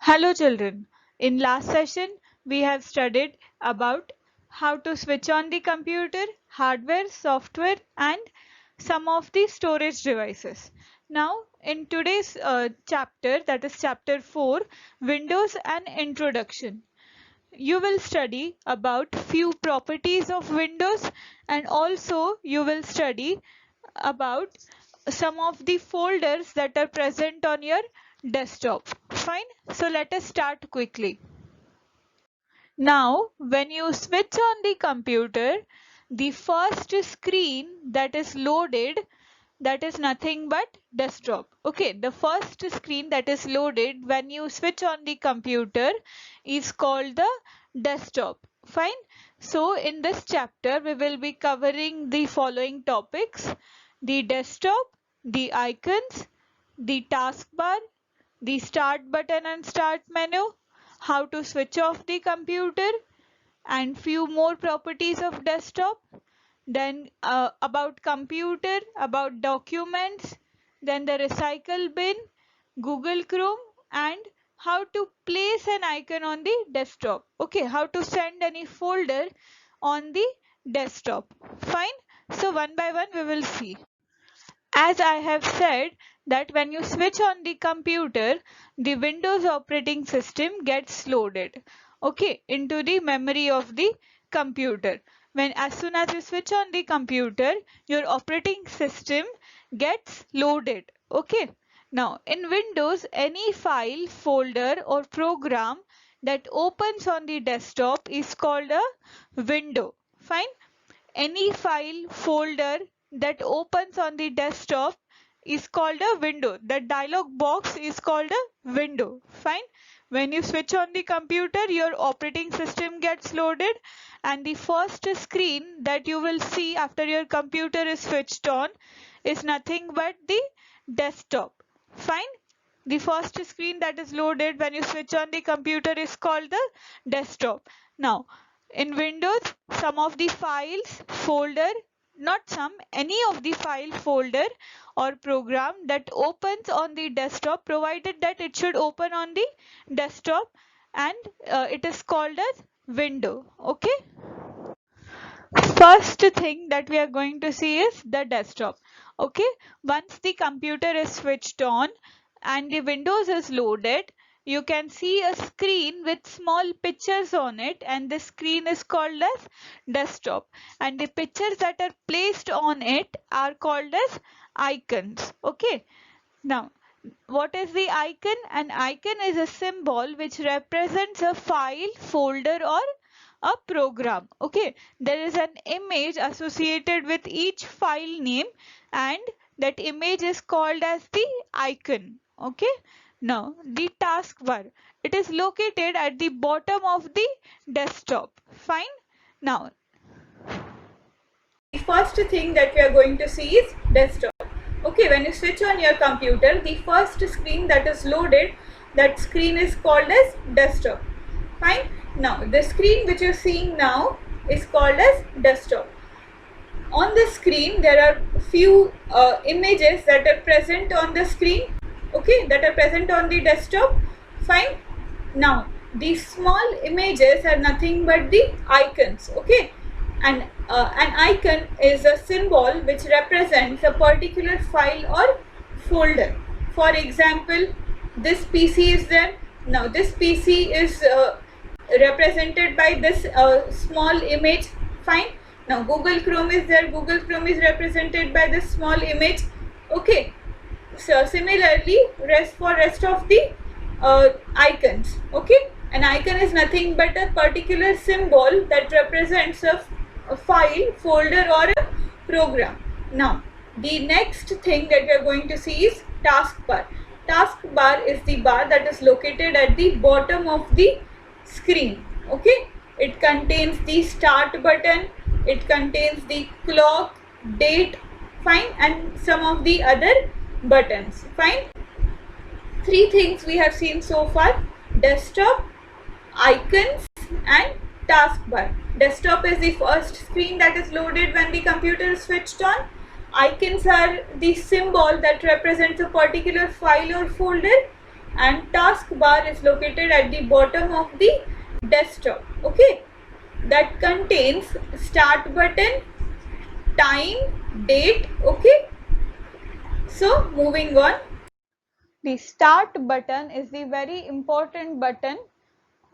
Hello children. In last session we have studied about how to switch on the computer, hardware, software and some of the storage devices. Now in today's chapter, that is chapter 4, Windows and Introduction, you will study about few properties of Windows and also you will study about some of the folders that are present on your desktop. Fine. So let us start quickly. Now, when you switch on the computer, the first screen that is loaded, that is nothing but desktop. Okay, the first screen that is loaded when you switch on the computer is called the desktop. Fine. So in this chapter, we will be covering the following topics: the desktop, the icons, the taskbar, the start button and start menu, how to switch off the computer, and few more properties of desktop, then about computer, about documents, then the recycle bin, Google Chrome, and how to place an icon on the desktop. Okay, how to send any folder on the desktop. Fine. So one by one we will see. As I have said that when you switch on the computer, the Windows operating system gets loaded, okay, into the memory of the computer. When as soon as you switch on the computer, your operating system gets loaded, okay. Now in Windows, any file, folder or program that opens on the desktop is called a window. Fine. Any file, folder that opens on the desktop is called a window. The dialog box is called a window. Fine. When you switch on the computer, your operating system gets loaded and the first screen that you will see after your computer is switched on is nothing but the desktop. Fine. The first screen that is loaded when you switch on the computer is called the desktop. Now in Windows, some of the files, folder, not some, any of the file, folder or program that opens on the desktop, provided that it should open on the desktop, and it is called as window. Okay. First thing that we are going to see is the desktop. Okay. Once the computer is switched on and the Windows is loaded, you can see a screen with small pictures on it, and the screen is called as desktop, and the pictures that are placed on it are called as icons. Okay. Now what is the icon? An icon is a symbol which represents a file, folder or a program. Okay, there is an image associated with each file name and that image is called as the icon. Okay. Now the taskbar, it is located at the bottom of the desktop. Fine. Now the first thing that we are going to see is desktop. Okay, when you switch on your computer, the first screen that is loaded, that screen is called as desktop. Fine. Now the screen which you are seeing now is called as desktop. On the screen there are few images that are present on the screen, okay, that are present on the desktop. Fine. Now these small images are nothing but the icons, okay, and an icon is a symbol which represents a particular file or folder. For example, this PC is there. Now this PC is represented by this small image. Fine. Now Google Chrome is there. Google Chrome is represented by this small image. Okay. So similarly, rest of the icons. Okay. An icon is nothing but a particular symbol that represents a file, folder or a program. Now the next thing that we are going to see is taskbar. Taskbar is the bar that is located at the bottom of the screen. Okay, it contains the start button, it contains the clock, date, fine, and some of the other buttons. Fine. Three things we have seen so far: desktop, icons and taskbar. Desktop is the first screen that is loaded when the computer is switched on. Icons are the symbol that represents a particular file or folder, and taskbar is located at the bottom of the desktop. Okay, that contains start button, time, date. Okay, so moving on. The start button is the very important button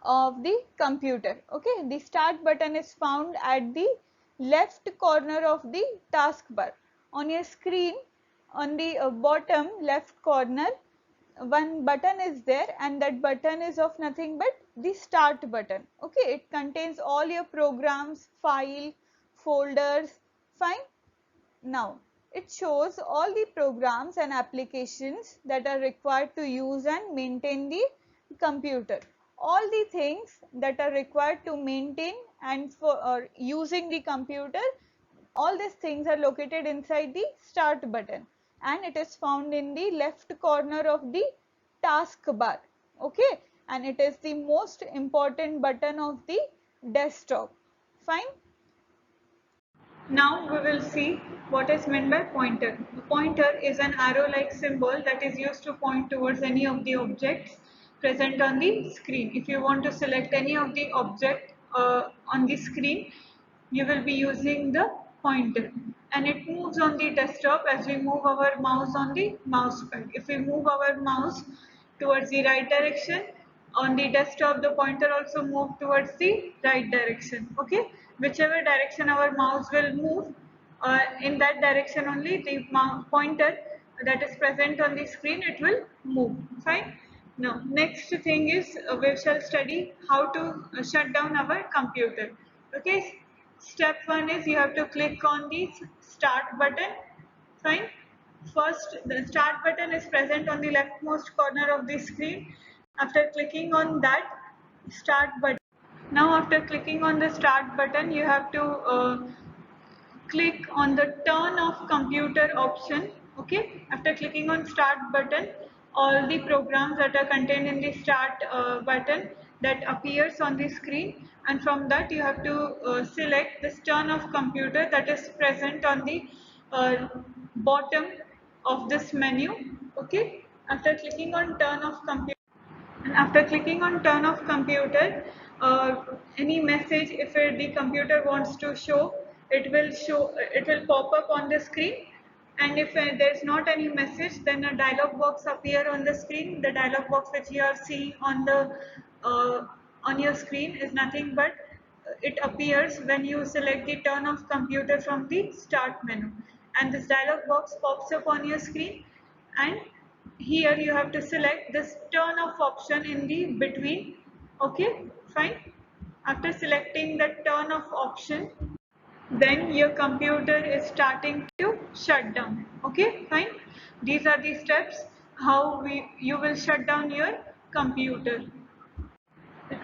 of the computer. Okay, the start button is found at the left corner of the taskbar. On your screen, on the bottom left corner, one button is there, and that button is of nothing but the start button. Okay, it contains all your programs, file, folders. Fine. Now, it shows all the programs and applications that are required to use and maintain the computer. All the things that are required to maintain and for using the computer, all these things are located inside the start button, and it is found in the left corner of the taskbar. Okay, and it is the most important button of the desktop. Fine. Now we will see what is meant by pointer. The pointer is an arrow-like symbol that is used to point towards any of the objects present on the screen. If you want to select any of the object on the screen, you will be using the pointer, and it moves on the desktop as we move our mouse on the mouse pad. If we move our mouse towards the right direction, on the desktop the pointer also move towards the right direction. Okay, whichever direction our mouse will move, in that direction only the pointer that is present on the screen, it will move. Fine. Now next thing is, we shall study how to shut down our computer. Okay, step 1 is you have to click on the start button. Fine. First, the start button is present on the leftmost corner of the screen. After clicking on that start button, now after clicking on the start button, you have to click on the turn off computer option. Okay, after clicking on start button, all the programs that are contained in the start button that appears on the screen, and from that you have to select this turn off computer that is present on the uh, bottom of this menu. Okay, after clicking on turn off computer, and after clicking on turn off computer, any message, if the computer wants to show, it will pop up on the screen. And if there is not any message, then a dialog box appear on the screen. The dialog box which you are seeing uh, on your screen is nothing but it appears when you select the turn off computer from the start menu, and this dialog box pops up on your screen, and here you have to select this turn off option in the between. Okay, fine. After selecting the turn off option, then your computer is starting to shut down. Okay, fine. These are the steps how you will shut down your computer.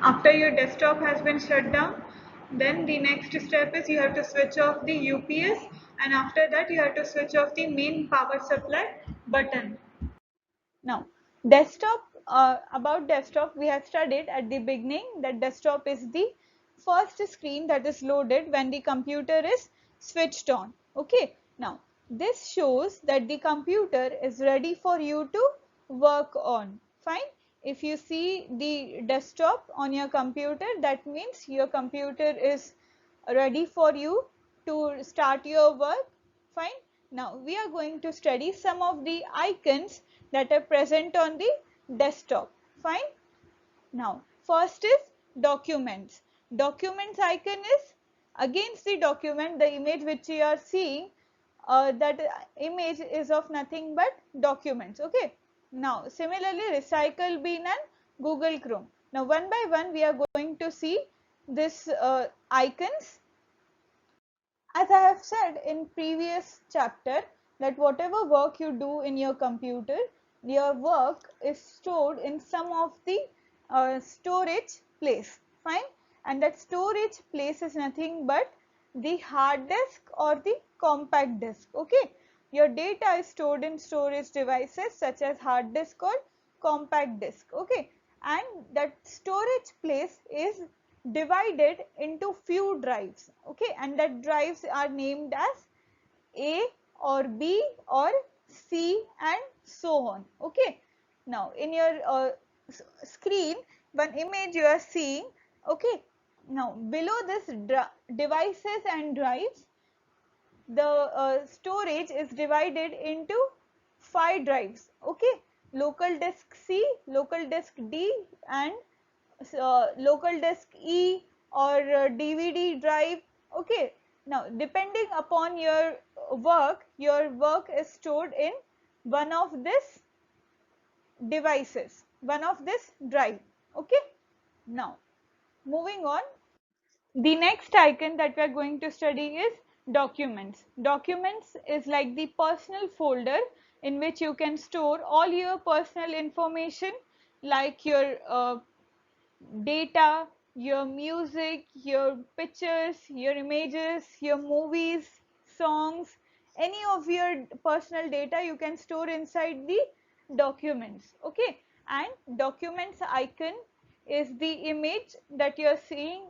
After your desktop has been shut down, then the next step is you have to switch off the UPS, and after that you have to switch off the main power supply button. Now, about desktop, we have studied at the beginning that desktop is the first screen that is loaded when the computer is switched on. Okay, now this shows that the computer is ready for you to work on. Fine. If you see the desktop on your computer, that means your computer is ready for you to start your work. Fine. Now we are going to study some of the icons that are present on the desktop. Fine. Now first is documents. Documents icon is against the document, the image which you are seeing, that image is of nothing but documents. Okay. Now similarly recycle bin and Google Chrome. Now one by one we are going to see this icons. As I have said in previous chapter that whatever work you do in your computer, your work is stored in some of the storage place. Fine. And that storage place is nothing but the hard disk or the compact disk. Okay. Your data is stored in storage devices such as hard disk or compact disk. Okay. And that storage place is divided into few drives. Okay, and that drives are named as A or B or C and so on. Okay, Now in your screen, one image you are seeing. Okay, now below this devices and drives, the storage is divided into 5 drives. Okay, local disk C, local disk D, and local disk E, or DVD drive. Okay, now depending upon your work is stored in one of this devices, one of this drive. Okay, now moving on, the next icon that we are going to study is documents. Documents is like the personal folder in which you can store all your personal information, like your data, your music, your pictures, your images, your movies, songs, any of your personal data you can store inside the documents. Okay, and documents icon is the image that you are seeing,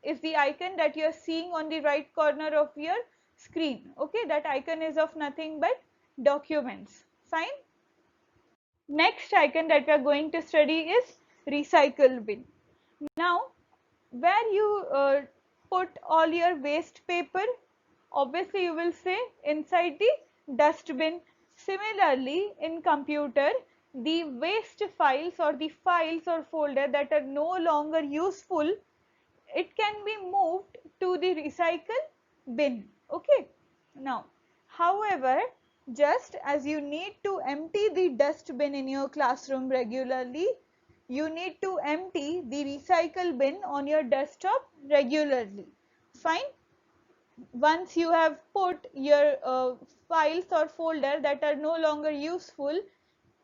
is the icon that you are seeing on the right corner of your screen. Okay, that icon is of nothing but documents. Fine. Next icon that we are going to study is recycle bin. Now, where you put all your waste paper, obviously you will say inside the dustbin. Similarly, in computer, the waste files or the files or folder that are no longer useful, it can be moved to the recycle bin. Okay, now however, just as you need to empty the dustbin in your classroom regularly, you need to empty the recycle bin on your desktop regularly. Fine. Once you have put your files or folder that are no longer useful,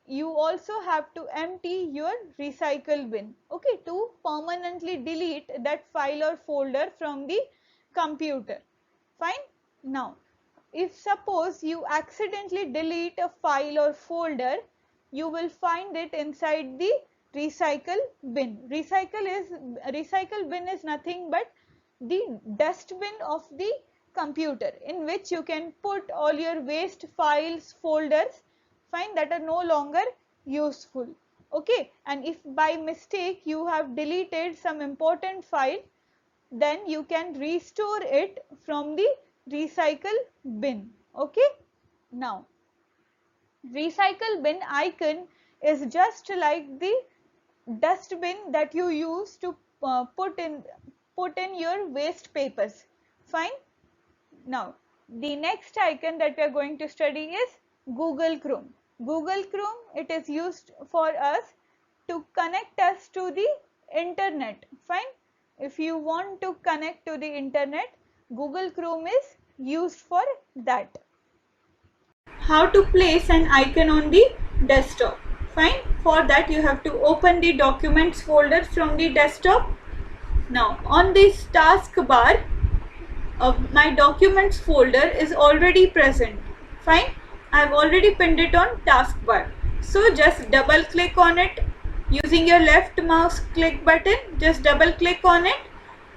you also have to empty your recycle bin, okay, to permanently delete that file or folder from the computer. Fine. Now, if suppose you accidentally delete a file or folder, you will find it inside the recycle bin. Recycle bin is nothing but the dustbin of the computer, in which you can put all your waste files, folders, fine, that are no longer useful. Okay, and if by mistake you have deleted some important file, then you can restore it from the recycle bin. Okay, now recycle bin icon is just like the dustbin that you use to put in your waste papers. Fine. Now the next icon that we are going to study is Google Chrome. Google Chrome, it is used for us to connect us to the internet. Fine. If you want to connect to the internet, Google Chrome is used for that. How to place an icon on the desktop? Fine. For that you have to open the documents folder from the desktop. Now on this taskbar, my documents folder is already present. Fine. I have already pinned it on taskbar. So just double click on it using your left mouse click button. Just double click on it.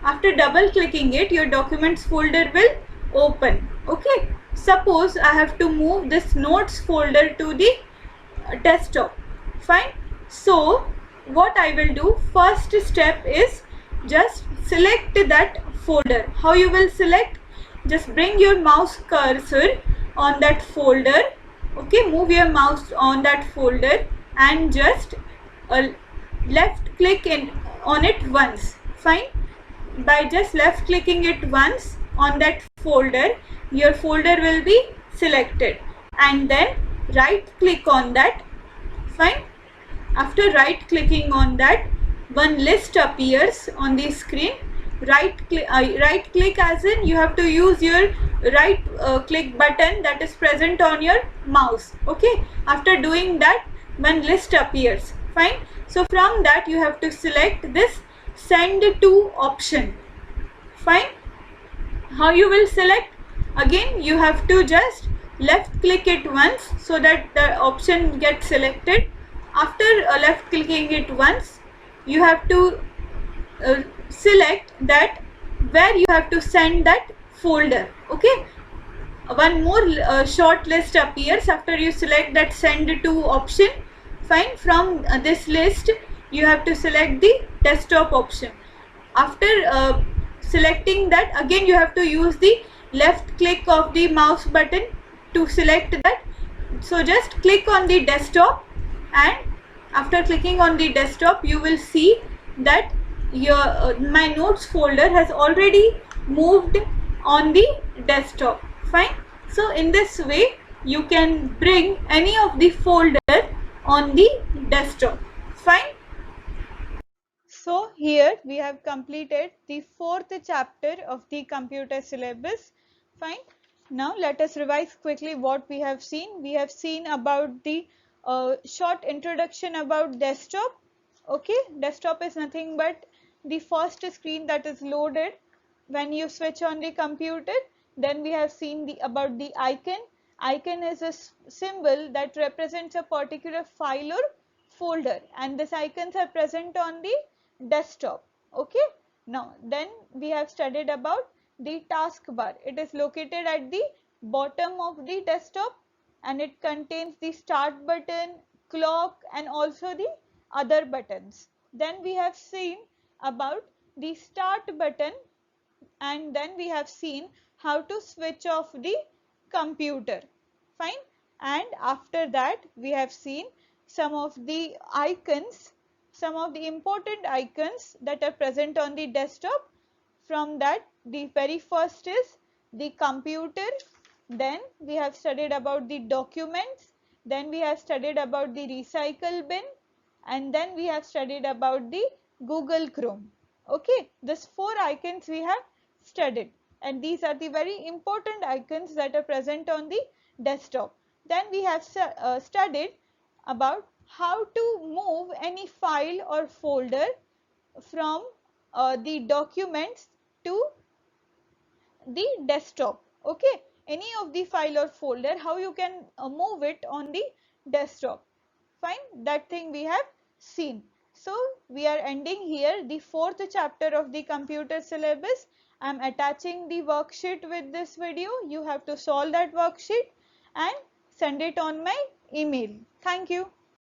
After double clicking it, your documents folder will open. Okay. Suppose I have to move this notes folder to the desktop. Fine. So what I will do, first step is just select that folder. How you will select? Just bring your mouse cursor on that folder. Okay, move your mouse on that folder and just left click on it once. Fine. By just left clicking it once on that folder, your folder will be selected, and then right click on that. Fine. After right clicking on that, one list appears on the screen. Right click as in you have to use your right click button that is present on your mouse. Okay, after doing that, one list appears. Fine. So from that you have to select this send to option. Fine. How you will select? Again you have to just left click it once so that the option gets selected. After left clicking it once, you have to select that where you have to send that folder. Okay, one more short list appears after you select that send to option. Fine. From this list you have to select the desktop option. After selecting that, again you have to use the left click of the mouse button to select that. So just click on the desktop, and after clicking on the desktop you will see that your my notes folder has already moved on the desktop. Fine. So in this way you can bring any of the folder on the desktop. Fine. So here we have completed the 4th chapter of the computer syllabus. Fine. Now let us revise quickly what we have seen. We have seen about the short introduction about desktop. Okay, desktop is nothing but the first screen that is loaded when you switch on the computer. Then we have seen about the icon. Icon is a symbol that represents a particular file or folder, and these icons are present on the desktop. Okay, now then we have studied about the taskbar. It is located at the bottom of the desktop, and it contains the start button, clock, and also the other buttons. Then we have seen about the start button, and then we have seen how to switch off the computer. Fine. And after that we have seen some of the icons, some of the important icons that are present on the desktop. From that, the very first is the computer, then we have studied about the documents, then we have studied about the recycle bin, and then we have studied about the Google Chrome. Okay, these 4 icons we have studied, and these are the very important icons that are present on the desktop. Then we have studied about how to move any file or folder from the documents to the desktop. Okay, any of the file or folder, how you can move it on the desktop. Fine, that thing we have seen. So we are ending here the 4th chapter of the computer syllabus. I am attaching the worksheet with this video. You have to solve that worksheet and send it on my email. Thank you.